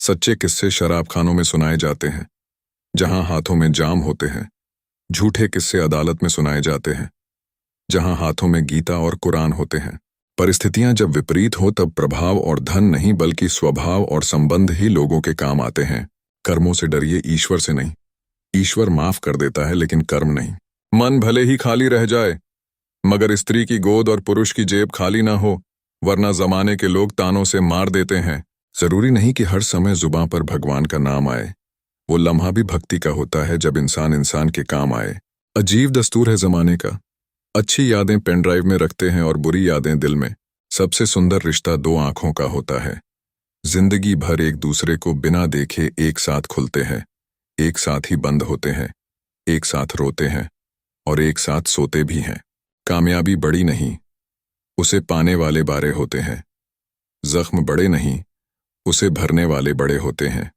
सच्चे किस्से शराब खानों में सुनाए जाते हैं, जहां हाथों में जाम होते हैं। झूठे किस्से अदालत में सुनाए जाते हैं, जहां हाथों में गीता और कुरान होते हैं। परिस्थितियां जब विपरीत हो तब प्रभाव और धन नहीं बल्कि स्वभाव और संबंध ही लोगों के काम आते हैं। कर्मों से डरिए, ईश्वर से नहीं। ईश्वर माफ कर देता है लेकिन कर्म नहीं। मन भले ही खाली रह जाए मगर स्त्री की गोद और पुरुष की जेब खाली ना हो, वरना जमाने के लोग तानों से मार देते हैं। जरूरी नहीं कि हर समय जुबां पर भगवान का नाम आए। वो लम्हा भी भक्ति का होता है जब इंसान इंसान के काम आए। अजीब दस्तूर है जमाने का। अच्छी यादें पेन ड्राइव में रखते हैं और बुरी यादें दिल में। सबसे सुंदर रिश्ता दो आंखों का होता है। जिंदगी भर एक दूसरे को बिना देखे एक साथ खुलते हैं, एक साथ ही बंद होते हैं, एक साथ रोते हैं और एक साथ सोते भी हैं। कामयाबी बड़ी नहीं, उसे पाने वाले बारे होते हैं। जख्म बड़े नहीं, उसे भरने वाले बड़े होते हैं।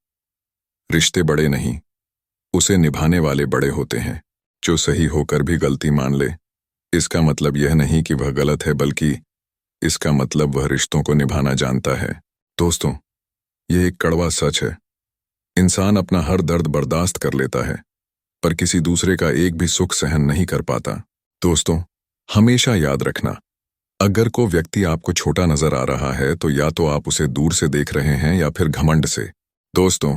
रिश्ते बड़े नहीं, उसे निभाने वाले बड़े होते हैं। जो सही होकर भी गलती मान ले, इसका मतलब यह नहीं कि वह गलत है, बल्कि इसका मतलब वह रिश्तों को निभाना जानता है। दोस्तों, यह एक कड़वा सच है। इंसान अपना हर दर्द बर्दाश्त कर लेता है, पर किसी दूसरे का एक भी सुख सहन नहीं कर पाता। दोस्तों, हमेशा याद रखना, अगर कोई व्यक्ति आपको छोटा नजर आ रहा है तो या तो आप उसे दूर से देख रहे हैं या फिर घमंड से। दोस्तों,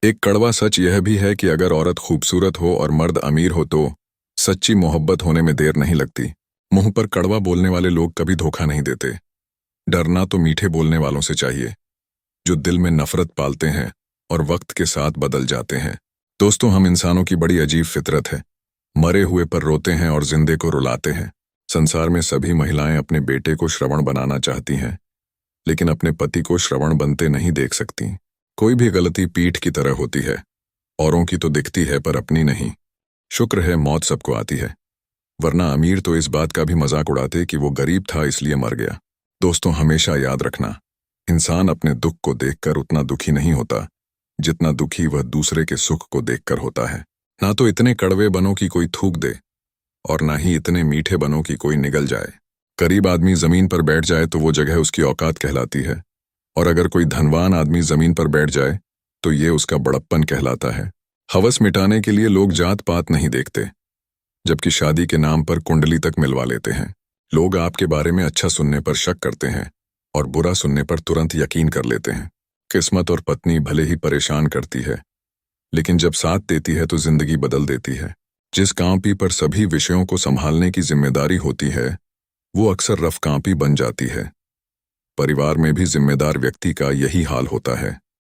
एक कड़वा सच यह भी है कि अगर औरत खूबसूरत हो और मर्द अमीर हो तो सच्ची मोहब्बत होने में देर नहीं लगती। मुंह पर कड़वा बोलने वाले लोग कभी धोखा नहीं देते। डरना तो मीठे बोलने वालों से चाहिए, जो दिल में नफरत पालते हैं और वक्त के साथ बदल जाते हैं। दोस्तों, हम इंसानों की बड़ी अजीब फितरत है। मरे हुए पर रोते हैं और जिंदे को रुलाते हैं। संसार में सभी महिलाएं अपने बेटे को श्रवण बनाना चाहती हैं, लेकिन अपने पति को श्रवण बनते नहीं देख सकती। कोई भी गलती पीठ की तरह होती है, औरों की तो दिखती है पर अपनी नहीं। शुक्र है मौत सबको आती है, वरना अमीर तो इस बात का भी मजाक उड़ाते कि वो गरीब था इसलिए मर गया। दोस्तों, हमेशा याद रखना, इंसान अपने दुख को देखकर उतना दुखी नहीं होता जितना दुखी वह दूसरे के सुख को देखकर होता है। ना तो इतने कड़वे बनो कि कोई थूक दे, और ना ही इतने मीठे बनो कि कोई निगल जाए। गरीब आदमी जमीन पर बैठ जाए तो वो जगह उसकी औकात कहलाती है, और अगर कोई धनवान आदमी जमीन पर बैठ जाए तो ये उसका बड़प्पन कहलाता है। हवस मिटाने के लिए लोग जात पात नहीं देखते, जबकि शादी के नाम पर कुंडली तक मिलवा लेते हैं। लोग आपके बारे में अच्छा सुनने पर शक करते हैं और बुरा सुनने पर तुरंत यकीन कर लेते हैं। किस्मत और पत्नी भले ही परेशान करती है, लेकिन जब साथ देती है तो जिंदगी बदल देती है। जिस कांपी पर सभी विषयों को संभालने की जिम्मेदारी होती है, वो अक्सर रफ कांपी बन जाती है। परिवार में भी जिम्मेदार व्यक्ति का यही हाल होता है।